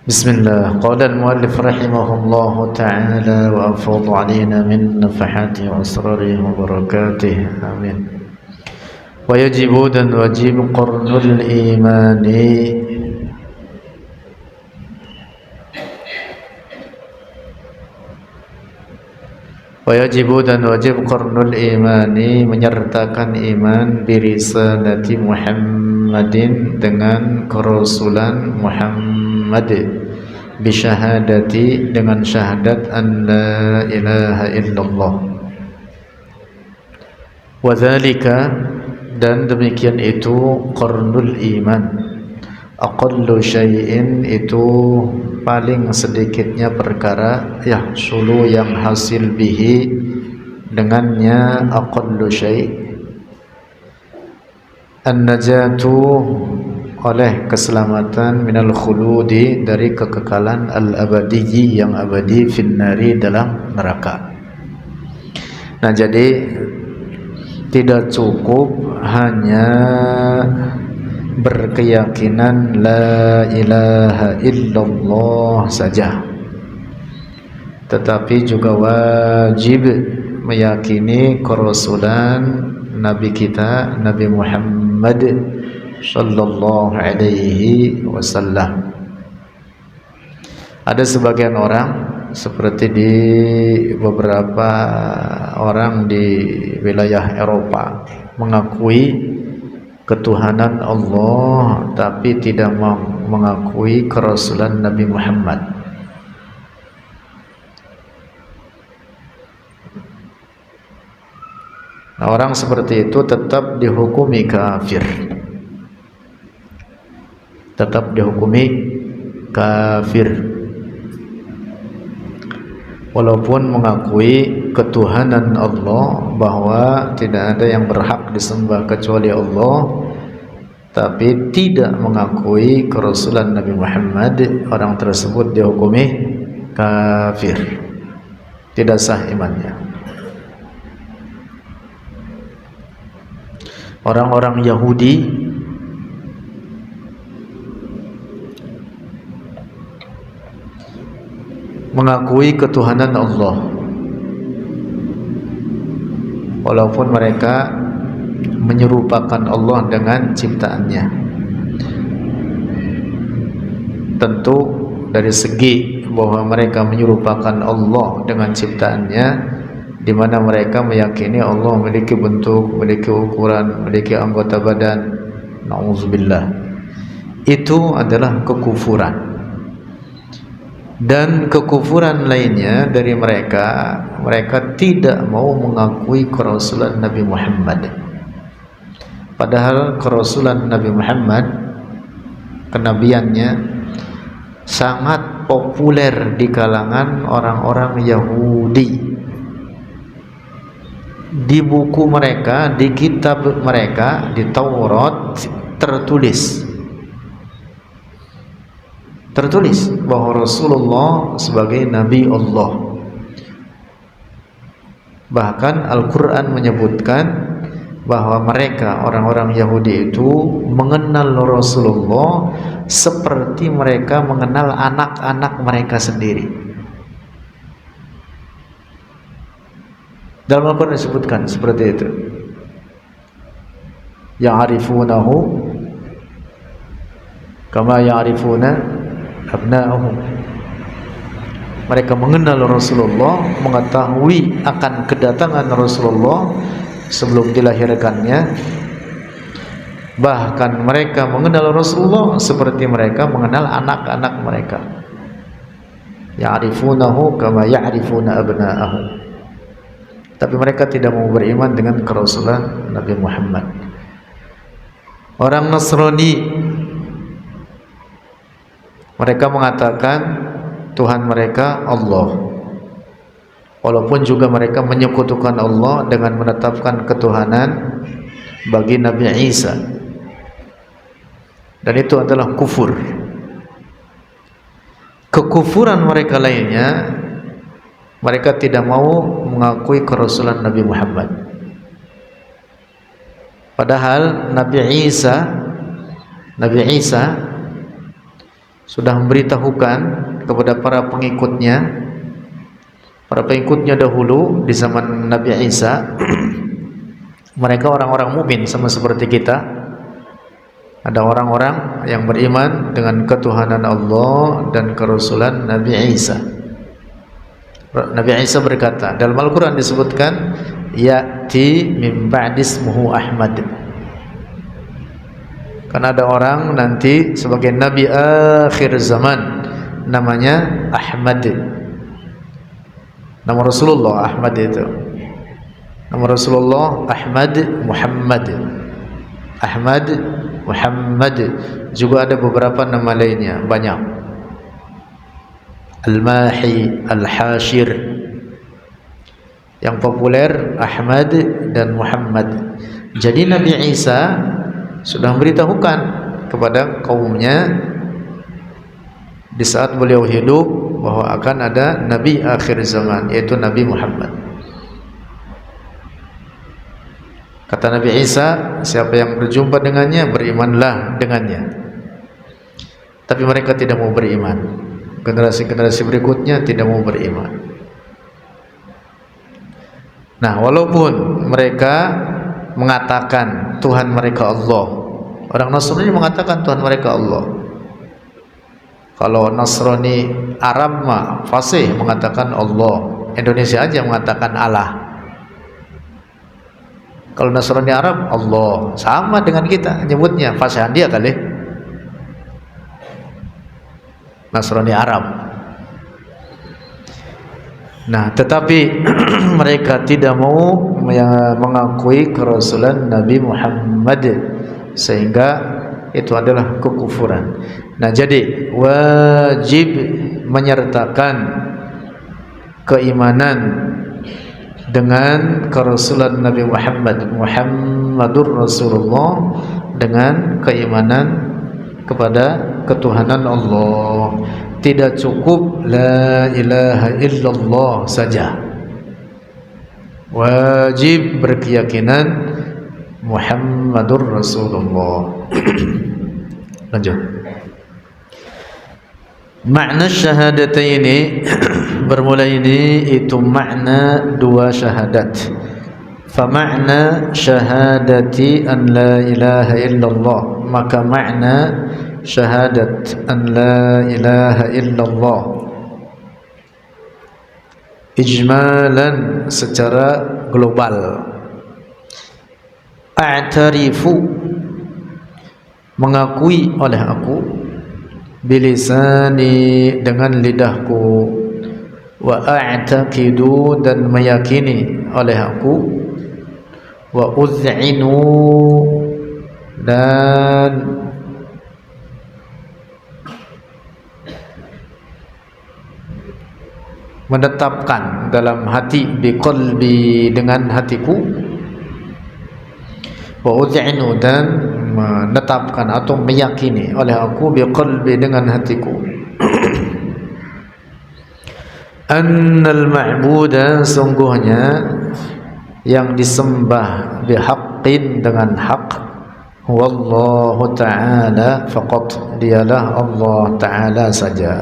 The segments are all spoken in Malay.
بسم الله. قال المؤلف رحمه الله تعالى وأفاض علينا من نفحاته وأسراره وبركاته آمين. ويجب dan wajib qarnul imani dan wajib qarnul imani menyertakan iman birisalati Muhammadin dengan kerasulan Muhammad, bisyahadati dengan syahadat an la ilaha illallah, wadzalika dan demikian itu qarnul iman, aqallu syai'in itu paling sedikitnya perkara, yahsulu yang hasil bihi dengannya, aqallu syai' an-najatu oleh keselamatan, minal khuludi dari kekekalan, al-abadiyyi yang abadi, finnari dalam neraka. Nah, jadi tidak cukup hanya berkeyakinan la ilaha illallah saja, tetapi juga wajib meyakini kerasulan Nabi kita, Nabi Muhammad sallallahu alaihi wasallam. Ada sebagian orang, seperti di beberapa orang di wilayah Eropa, mengakui ketuhanan Allah tapi tidak mengakui kerasulan Nabi Muhammad. Nah, orang seperti itu tetap dihukumi kafir, tetap dihukumi kafir walaupun mengakui ketuhanan Allah, bahwa tidak ada yang berhak disembah kecuali Allah, tapi tidak mengakui kerasulan Nabi Muhammad. Orang tersebut dihukumi kafir, tidak sah imannya. Orang-orang Yahudi mengakui ketuhanan Allah walaupun mereka menyerupakan Allah dengan ciptaannya. Tentu dari segi bahwa mereka menyerupakan Allah dengan ciptaannya, di mana mereka meyakini Allah memiliki bentuk, memiliki ukuran, memiliki anggota badan, na'udzubillah, itu adalah kekufuran. Dan kekufuran lainnya dari mereka, mereka tidak mau mengakui kerasulan Nabi Muhammad. Padahal kerasulan Nabi Muhammad, kenabiannya sangat populer di kalangan orang-orang Yahudi. Di buku mereka, di kitab mereka, di Taurat tertulis bahwa Rasulullah sebagai Nabi Allah. Bahkan Al-Quran menyebutkan bahwa mereka, orang-orang Yahudi itu, mengenal Rasulullah seperti mereka mengenal anak-anak mereka sendiri. Dalam Al-Quran disebutkan seperti itu, ya'rifunahu kama ya'rifuna abna'ahum. Mereka mengenal Rasulullah, mengetahui akan kedatangan Rasulullah sebelum dilahirkannya. Bahkan mereka mengenal Rasulullah seperti mereka mengenal anak-anak mereka. Ya'rifunahu kama ya'rifuna abna'ahum. Tapi mereka tidak mau beriman dengan kerasulan Nabi Muhammad. Orang Nasrani, mereka mengatakan Tuhan mereka Allah, walaupun juga mereka menyekutukan Allah dengan menetapkan ketuhanan bagi Nabi Isa, dan itu adalah kufur. Kekufuran mereka lainnya, mereka tidak mau mengakui kerasulan Nabi Muhammad. Padahal Nabi Isa sudah memberitahukan kepada para pengikutnya dahulu di zaman Nabi Isa. Mereka orang-orang mukmin sama seperti kita. Ada orang-orang yang beriman dengan ketuhanan Allah dan kerasulan Nabi Isa. Nabi Isa berkata, dalam Al-Quran disebutkan, ya'ti min ba'di ismuhu Ahmad. Karena ada orang nanti sebagai Nabi akhir zaman, namanya Ahmad. Nama Rasulullah Ahmad itu. Nama Rasulullah Ahmad Muhammad. Ahmad Muhammad. Juga ada beberapa nama lainnya, banyak. Al-Mahi, Al-Hashir. Yang populer Ahmad dan Muhammad. Jadi Nabi Isa sudah memberitahukan kepada kaumnya di saat beliau hidup bahwa akan ada Nabi akhir zaman, yaitu Nabi Muhammad. Kata Nabi Isa, siapa yang berjumpa dengannya, berimanlah dengannya. Tapi mereka tidak mau beriman. Generasi-generasi berikutnya tidak mau beriman. Nah, walaupun mereka mengatakan Tuhan mereka Allah, orang Nasrani mengatakan Tuhan mereka Allah. Kalau Nasrani Arab mah fasih mengatakan Allah. Indonesia aja mengatakan Allah. Kalau Nasrani Arab Allah, sama dengan kita nyebutnya, fasihan dia kali. Nasrani Arab. Nah, tetapi mereka tidak mau mengakui kerasulan Nabi Muhammad, sehingga itu adalah kekufuran. Nah, jadi wajib menyertakan keimanan dengan kerasulan Nabi Muhammad, Muhammadur Rasulullah, dengan keimanan kepada ketuhanan Allah. Tidak cukup la ilaha illallah saja. Wajib berkeyakinan Muhammadur Rasulullah. Lanjut. Makna syahadataini bermula ini itu makna dua syahadat. Fa makna syahadati an la ilaha illallah, maka makna syahadat an la ilaha illallah ijmalan, secara global. A'tarifu, mengakui oleh aku, bilisani, dengan lidahku, wa a'taqidu, dan meyakini oleh aku, wa uz'inu, dan menetapkan dalam hati, biqalbi, dengan hatiku, wa uz'inu, dan menetapkan atau meyakini oleh aku, biqalbi, dengan hatiku, annal ma'buda, sungguhnya yang disembah, bihaqqin, dengan hak, wallahu ta'ala faqat, dialah Allah ta'ala saja.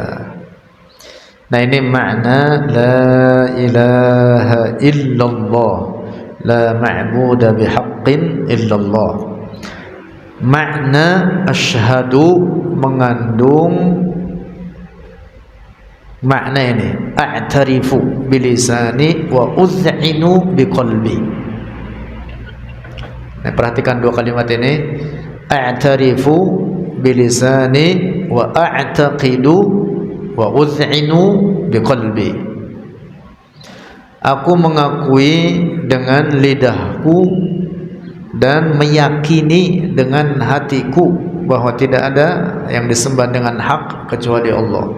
Nah, ini makna la ilaha illallah, la ma'buda bihaqqin illallah. Makna asyhadu mengandung makna ini, a'tarifu bilisani wa uz'inu biqalbi. Nah, perhatikan dua kalimat ini, a'tarifu bilisani wa a'taqidu wa uz'inu biqalbi. Aku mengakui dengan lidahku dan meyakini dengan hatiku bahwa tidak ada yang disembah dengan hak kecuali Allah.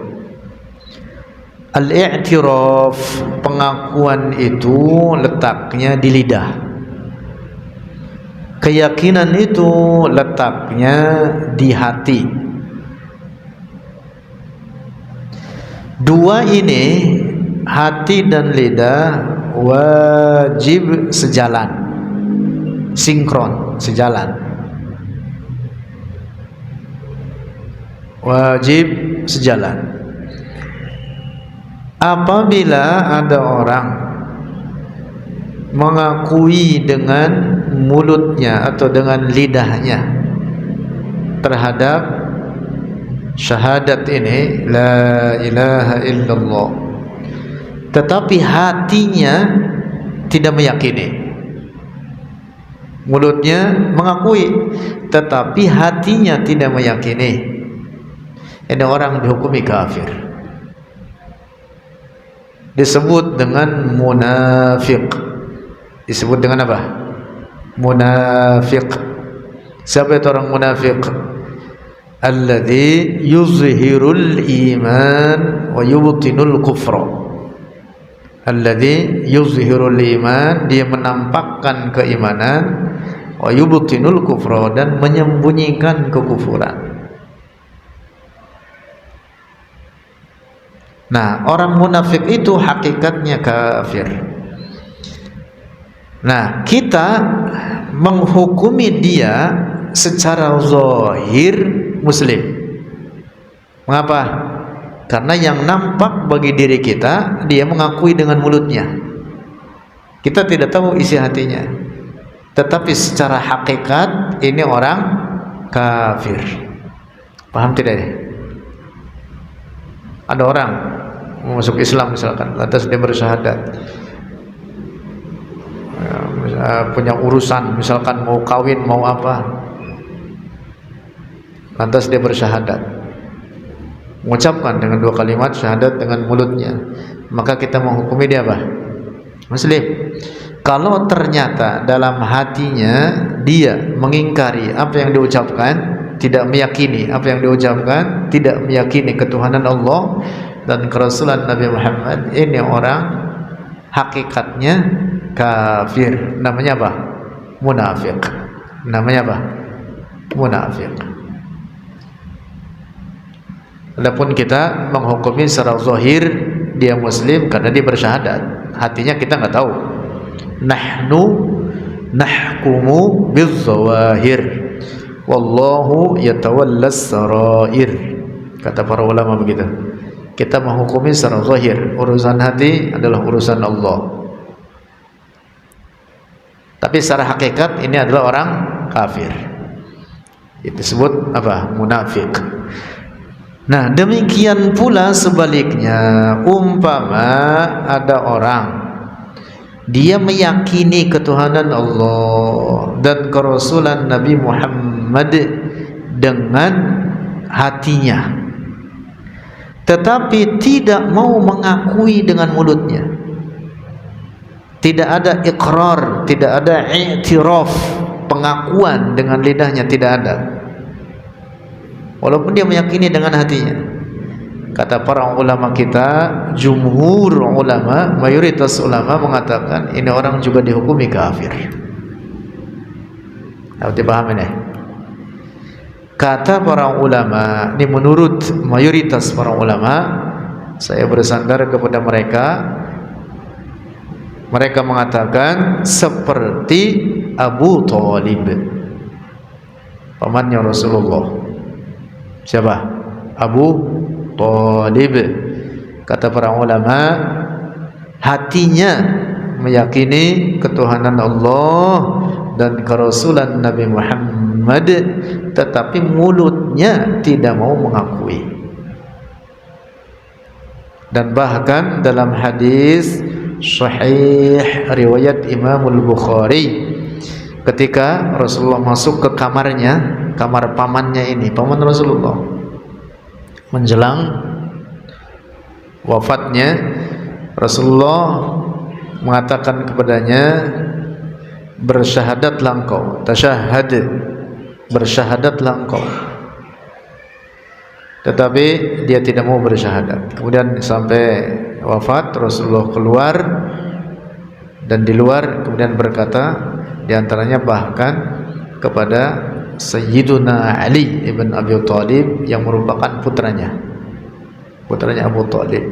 Al-i'tiraf, pengakuan itu letaknya di lidah. Keyakinan itu letaknya di hati. Dua ini, hati dan lidah, wajib sejalan, sinkron, sejalan. Wajib sejalan. Apabila ada orang mengakui dengan mulutnya atau dengan lidahnya terhadap syahadat ini, la ilaha illallah, tetapi hatinya tidak meyakini. Mulutnya mengakui tetapi hatinya tidak meyakini, ini orang dihukumi kafir. Disebut dengan munafik. Disebut dengan apa? Munafik. Siapa itu orang munafik? Alladzi yuzhirul iman wa yubtinul kufra. Alladzi yuzhirul iman, dia menampakkan keimanan, wa yubtinul kufra, dan menyembunyikan kekufuran. Nah, orang munafik itu hakikatnya kafir. Nah, kita menghukumi dia secara zahir muslim. Mengapa? Karena yang nampak bagi diri kita, dia mengakui dengan mulutnya. Kita tidak tahu isi hatinya. Tetapi secara hakikat ini orang kafir. Paham tidak ya? Ada orang masuk Islam misalkan, lantas dia bersyahadat, punya urusan misalkan mau kawin mau apa, lantas dia bersyahadat, mengucapkan dengan dua kalimat syahadat dengan mulutnya, maka kita menghukumi dia apa? Muslim. Kalau ternyata dalam hatinya dia mengingkari apa yang diucapkan, tidak meyakini apa yang diucapkan, tidak meyakini ketuhanan Allah dan kerasulan Nabi Muhammad, ini orang hakikatnya kafir. Namanya apa? Munafik. Namanya apa? Munafik. Adapun kita menghukumi secara zahir dia muslim karena dia bersyahadat, hatinya kita nggak tahu. Nahnu nahkumu bizzawahir wallahu yatawallas sarair, kata para ulama begitu. Kita menghukumi secara zahir, urusan hati adalah urusan Allah. Tapi secara hakikat ini adalah orang kafir. Itu disebut apa? Munafik. Nah, demikian pula sebaliknya, umpama ada orang dia meyakini ketuhanan Allah dan kerasulan Nabi Muhammad dengan hatinya, tetapi tidak mau mengakui dengan mulutnya. Tidak ada iqrar, tidak ada i'tiraf, pengakuan dengan lidahnya tidak ada. Walaupun dia meyakini dengan hatinya. Kata para ulama kita, jumhur ulama, mayoritas ulama mengatakan ini orang juga dihukumi kafir. Harus dipahami nih. Kata para ulama, ini menurut mayoritas para ulama, saya bersandar kepada mereka. Mereka mengatakan seperti Abu Thalib, pamannya Rasulullah. Siapa? Abu Thalib. Kata para ulama, hatinya meyakini ketuhanan Allah dan kerasulan Nabi Muhammad, tetapi mulutnya tidak mau mengakui. Dan bahkan dalam hadis sahih riwayat Imam Al-Bukhari, ketika Rasulullah masuk ke kamarnya, kamar pamannya ini, paman Rasulullah, menjelang wafatnya, Rasulullah mengatakan kepadanya, bersyahadatlah engkau, tasyahhad, bersyahadatlah engkau. Tetapi dia tidak mau bersyahadat. Kemudian sampai wafat, Rasulullah keluar, dan di luar kemudian berkata, di antaranya bahkan kepada Sayyiduna Ali ibn Abi Thalib yang merupakan putranya Abu Thalib.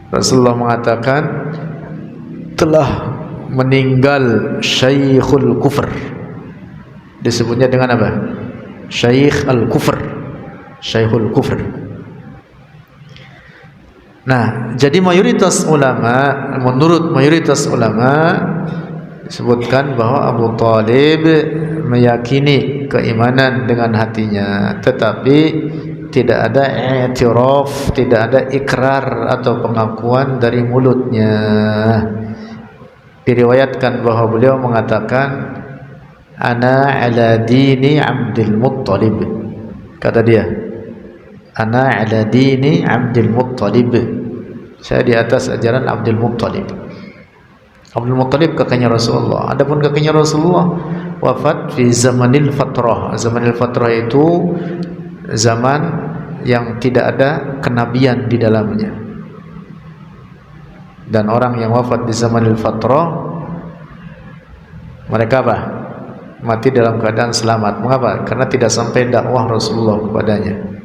Rasulullah mengatakan telah meninggal Syekhul Kufr. Disebutnya dengan apa? Syekh al-Kufr, Syekhul Kufr. Nah, jadi mayoritas ulama, menurut mayoritas ulama disebutkan bahwa Abu Thalib meyakini keimanan dengan hatinya, tetapi tidak ada i'tiraf, tidak ada ikrar atau pengakuan dari mulutnya. Diriwayatkan bahwa beliau mengatakan, ana ala dini Abdul Muttalib. Kata dia, ana ala dini Abdul Muttalib. Saya di atas ajaran Abdul Muttalib. Abdul Muttalib kakaknya Rasulullah. Adapun kakaknya Rasulullah wafat di zamanil fatrah. Zamanil fatrah itu zaman yang tidak ada kenabian di dalamnya. Dan orang yang wafat di zamanil fatrah, mereka apa? Mati dalam keadaan selamat. Mengapa? Karena tidak sampai dakwah Rasulullah kepadanya.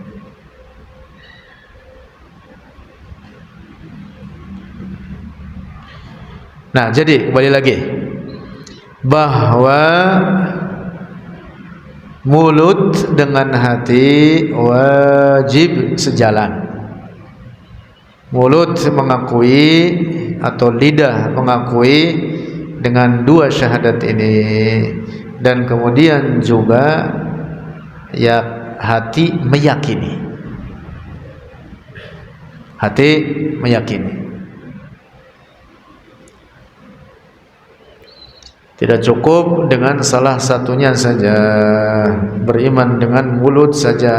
Nah, jadi kembali lagi bahwa mulut dengan hati wajib sejalan. Mulut mengakui atau lidah mengakui dengan dua syahadat ini, dan kemudian juga ya hati meyakini. Hati meyakini. Tidak cukup dengan salah satunya saja, beriman dengan mulut saja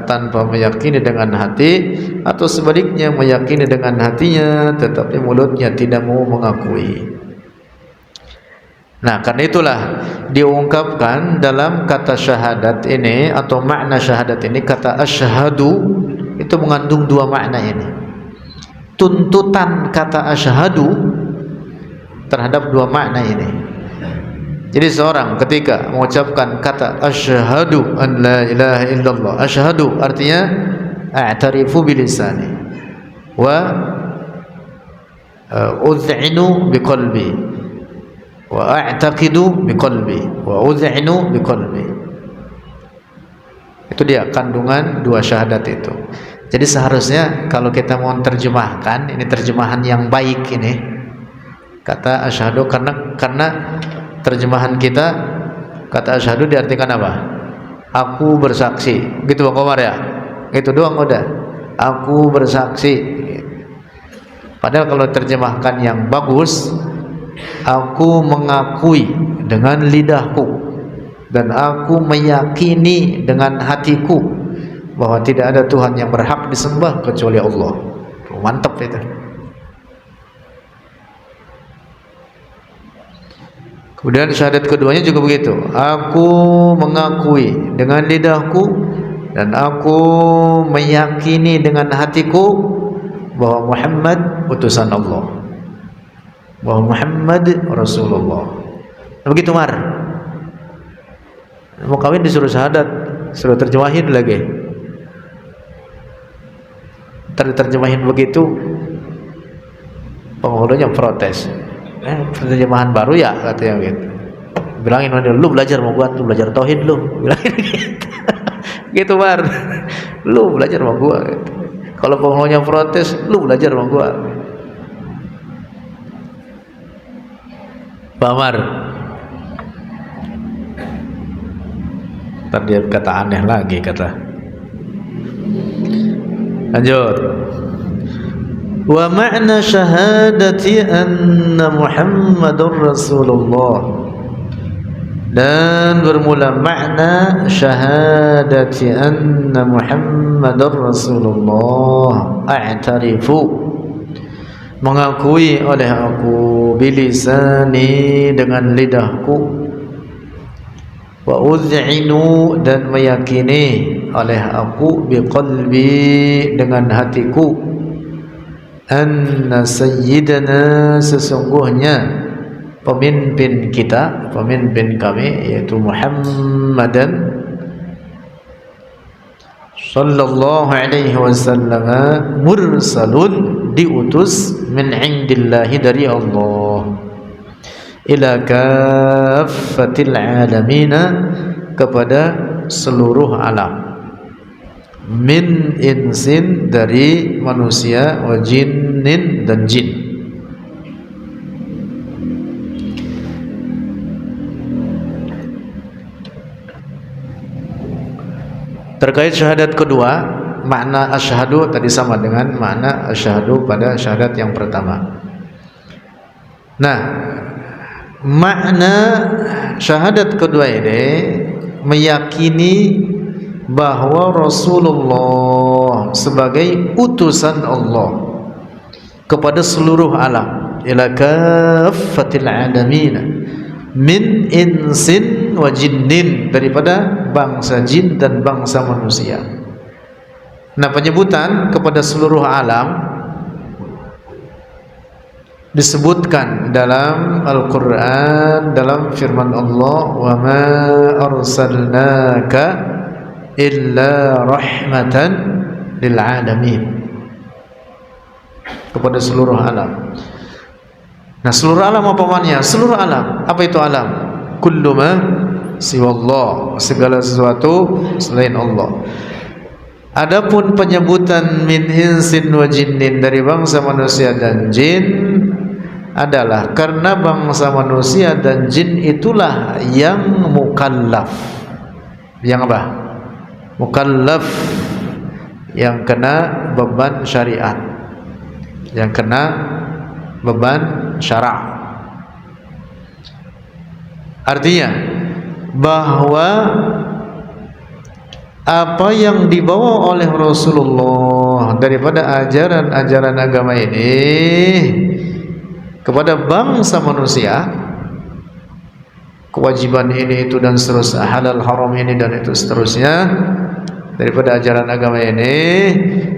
tanpa meyakini dengan hati, atau sebaliknya meyakini dengan hatinya tetapi mulutnya tidak mau mengakui. Nah, karena itulah diungkapkan dalam kata syahadat ini atau makna syahadat ini, kata asyhadu itu mengandung dua makna ini. Tuntutan kata asyhadu terhadap dua makna ini. Jadi seorang ketika mengucapkan kata asyhadu an la ilaha illallah, asyhadu artinya a'tarifu bilisani wa udh'inu biqalbi wa a'taqidu biqalbi wa udh'inu biqalbi. Itu dia kandungan dua syahadat itu. Jadi seharusnya kalau kita mau terjemahkan, ini terjemahan yang baik ini, kata asyhadu, karena terjemahan kita kata asyhadu diartikan apa? Aku bersaksi, gitu Bang Komar ya? Itu doang udah. Aku bersaksi. Padahal kalau terjemahkan yang bagus, aku mengakui dengan lidahku dan aku meyakini dengan hatiku bahwa tidak ada Tuhan yang berhak disembah kecuali Allah. Mantap itu. Kemudian syahadat keduanya juga begitu. Aku mengakui dengan lidahku dan aku meyakini dengan hatiku bahwa Muhammad utusan Allah, bahwa Muhammad Rasulullah. Nah, begitu Mar. Mau kawin disuruh syahadat, suruh terjemahin lagi. Terjemahin begitu, penghulunya protes. Terjemahan baru ya katanya gitu. Bilangin lu belajar mau gua, lu belajar tauhid lu. Bilangin gitu. Gitu Mar. Lu belajar mau gua gitu. Kalau penghulunya protes, lu belajar mau gua. Pak Mar. Ntar dia kata aneh lagi kata. Lanjut. Wa ma'na syahadati anna Muhammadur Rasulullah, dan bermula makna syahadati anna Muhammadur Rasulullah, a'tarifu mengakui oleh aku, bilisani dengan lidahku, wa udh'inu dan meyakini oleh aku, biqalbi dengan hatiku, anna sayyidana sesungguhnya pemimpin kita, pemimpin kami yaitu Muhammadan sallallahu alaihi wasallam, mursalun diutus min indillahi dari Allah, ila kaffatil alamina kepada seluruh alam. min insin dari manusia, wa jinnin dan jin. Terkait syahadat kedua, makna asyhadu tadi sama dengan makna asyhadu pada syahadat yang pertama. Nah, makna syahadat kedua ini meyakini bahwa Rasulullah sebagai utusan Allah kepada seluruh alam, ila kaffatil alamin, min insin wa jinnin, daripada bangsa jin dan bangsa manusia. Nah, penyebutan kepada seluruh alam disebutkan dalam Al-Quran, dalam firman Allah, wa ma arsalnaka illa rahmatan lil alamin, kepada seluruh alam. Nah, seluruh alam apa maknanya? Seluruh alam. Apa itu alam? Kullu ma siwallah, segala sesuatu selain Allah. Adapun penyebutan min insin wa jinnin, dari bangsa manusia dan jin, adalah karena bangsa manusia dan jin itulah yang mukallaf. Yang apa? Mukallaf, yang kena beban syariat, yang kena beban syara'. Artinya bahwa apa yang dibawa oleh Rasulullah daripada ajaran-ajaran agama ini kepada bangsa manusia, kewajiban ini itu dan seterusnya, halal haram ini dan itu seterusnya, daripada ajaran agama ini,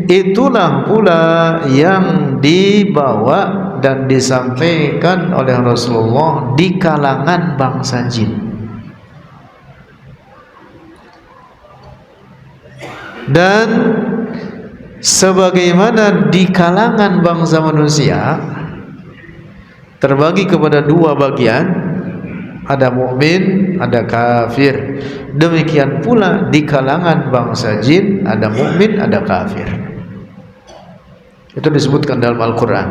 itulah pula yang dibawa dan disampaikan oleh Rasulullah di kalangan bangsa jin. Dan sebagaimana di kalangan bangsa manusia terbagi kepada dua bagian, ada mukmin, ada kafir. Demikian pula di kalangan bangsa jin ada mukmin, ada kafir. Itu disebutkan dalam Al-Quran.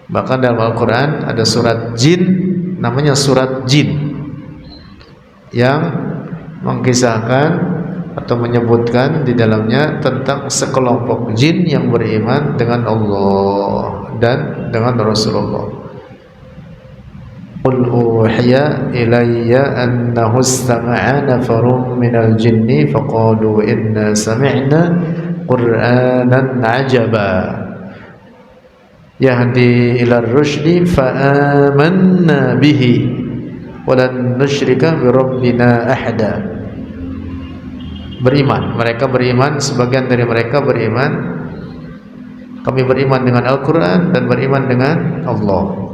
Bahkan dalam Al-Quran ada surat jin, namanya surat jin, yang mengkisahkan atau menyebutkan di dalamnya tentang sekelompok jin yang beriman dengan Allah dan dengan Rasulullah. Qul uhiya ilayya annahu istama'a nafarun minal jinni faqalu inna sami'na qur'anan ajaba yahdi ila ar-rusydi fa'amanna bihi walan nusyrika bi rabbina ahada. Beriman, mereka beriman, sebagian dari mereka beriman, kami beriman dengan Al-Quran dan beriman dengan Allah.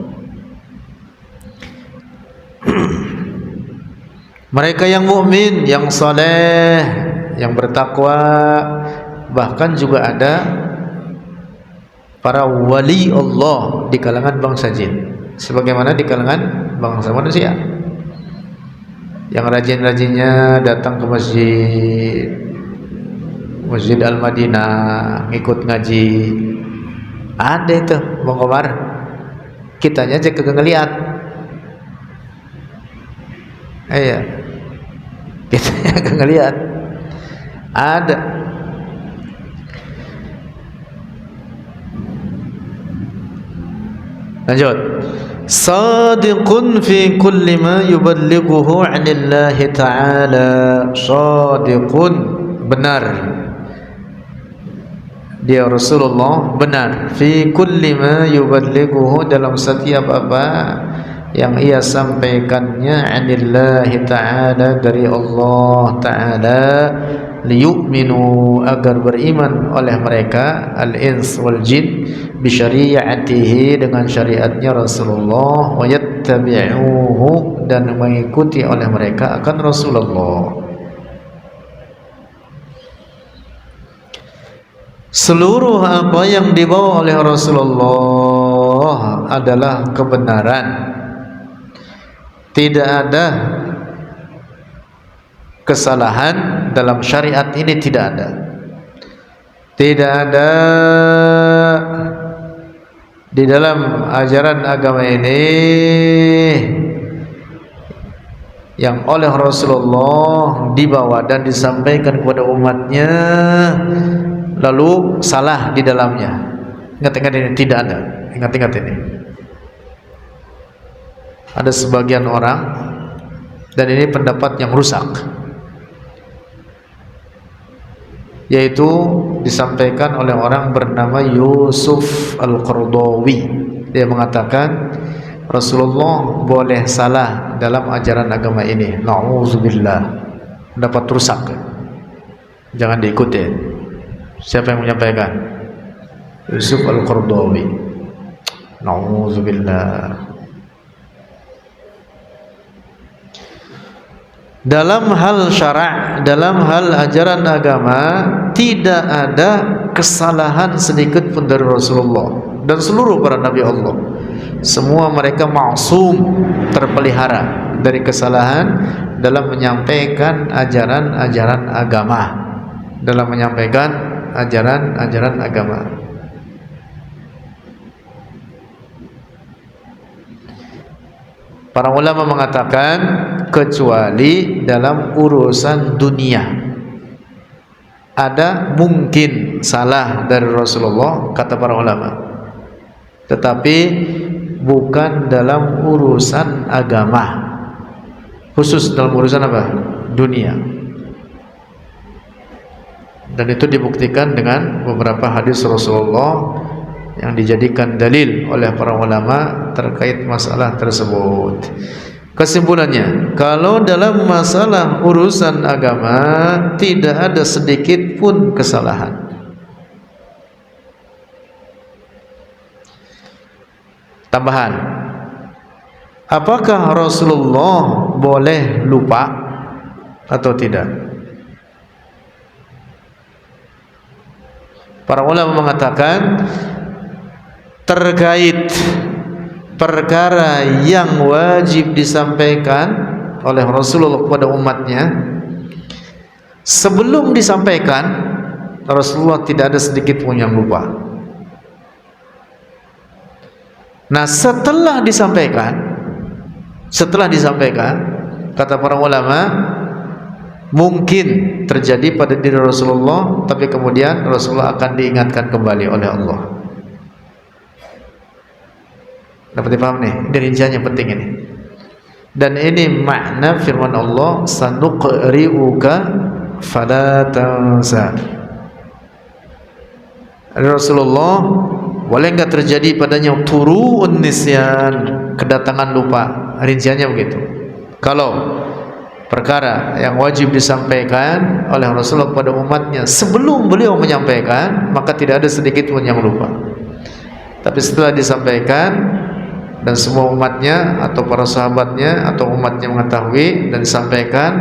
Mereka yang mukmin, yang saleh, yang bertakwa, bahkan juga ada para wali Allah di kalangan bangsa jin, sebagaimana di kalangan bangsa manusia. Yang rajin-rajinnya datang ke Masjid Al-Madinah, ngikut ngaji. Ada itu Bang Komar, kitanya aja kagak ngeliat. Iya, kitanya kagak ngeliat. Ada. Lanjut. Sadiqun fi kulli ma yuballighuhu 'anillahi ta'ala. Sadiqun, benar. Dia Rasulullah benar. Fi kulli ma yuballighuhu, dalam setiap apa yang ia sampaikannya, 'anillahi ta'ala, dari Allah Ta'ala, liyu'minu, agar beriman oleh mereka, al-ins wal jin, bisyari'atihi, dengan syariatnya Rasulullah, wa yattabi'uhu, dan mengikuti oleh mereka akan Rasulullah. Seluruh apa yang dibawa oleh Rasulullah adalah kebenaran. Tidak ada kesalahan dalam syariat ini tidak ada. Tidak ada di dalam ajaran agama ini yang oleh Rasulullah dibawa dan disampaikan kepada umatnya lalu salah di dalamnya. Ingat-ingat ini, tidak ada. Ingat-ingat ini. Ada sebagian orang, dan ini pendapat yang rusak, yaitu disampaikan oleh orang bernama Yusuf Al-Qaradawi. Dia mengatakan Rasulullah boleh salah dalam ajaran agama ini. Na'udzubillah. Pendapat rusak, jangan diikuti. Siapa yang menyampaikan? Yusuf Al-Qaradawi. Na'udzubillah. Dalam hal syara', dalam hal ajaran agama tidak ada kesalahan sedikit pun dari Rasulullah dan seluruh para nabi Allah. Semua mereka maksum, terpelihara dari kesalahan dalam menyampaikan ajaran-ajaran agama, dalam menyampaikan ajaran-ajaran agama. Para ulama mengatakan kecuali dalam urusan dunia ada mungkin salah dari Rasulullah, kata para ulama, tetapi bukan dalam urusan agama, khusus dalam urusan apa? Dunia. Dan itu dibuktikan dengan beberapa hadis Rasulullah yang dijadikan dalil oleh para ulama terkait masalah tersebut. Kesimpulannya, kalau dalam masalah urusan agama tidak ada sedikit pun kesalahan. Tambahan, apakah Rasulullah boleh lupa atau tidak? Para ulama mengatakan terkait perkara yang wajib disampaikan oleh Rasulullah kepada umatnya, sebelum disampaikan Rasulullah tidak ada sedikit pun yang lupa. Nah, setelah disampaikan, kata para ulama, mungkin terjadi pada diri Rasulullah, tapi kemudian Rasulullah akan diingatkan kembali oleh Allah. Dapat dipaham nih? Ini rinciannya penting ini. Dan ini makna firman Allah, sanuqri'uka fala tansa. Rasulullah boleh enggak terjadi padanya turun nisyan, kedatangan lupa. Rinciannya begitu. Kalau perkara yang wajib disampaikan oleh Rasulullah kepada umatnya sebelum beliau menyampaikan, maka tidak ada sedikit pun yang lupa. Tapi setelah disampaikan dan semua umatnya atau para sahabatnya atau umatnya mengetahui dan disampaikan,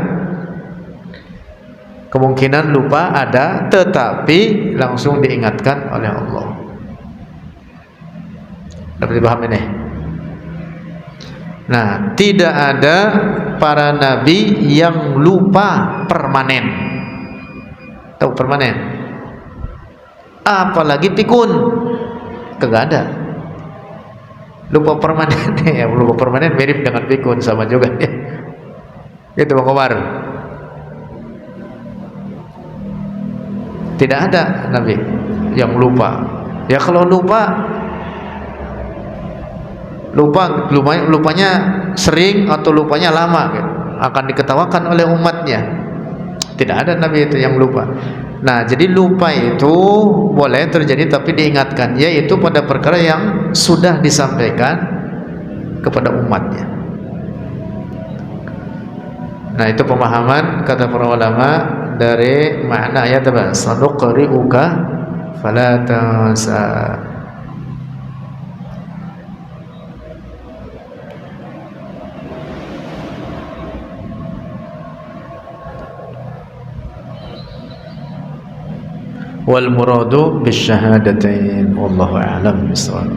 kemungkinan lupa ada, tetapi langsung diingatkan oleh Allah. Dapat dipahami nih? Nah, tidak ada para nabi yang lupa permanen. Tahu permanen? Apalagi pikun, kagak ada. Lupa permanen ya, lupa permanen mirip dengan pikun, sama juga ya. Itu Bang Komar. Tidak ada nabi yang lupa. Ya kalau lupanya sering atau lupanya lama gitu, akan diketawakan oleh umatnya. Tidak ada nabi itu yang lupa. Nah, jadi lupa itu boleh terjadi tapi diingatkan, yaitu pada perkara yang sudah disampaikan kepada umatnya. Nah, itu pemahaman kata para ulama dari makna ayat apa? Sanuqri'uka fala tansa. Wal muradu bisyahadatain wallahu a'lam bishawab.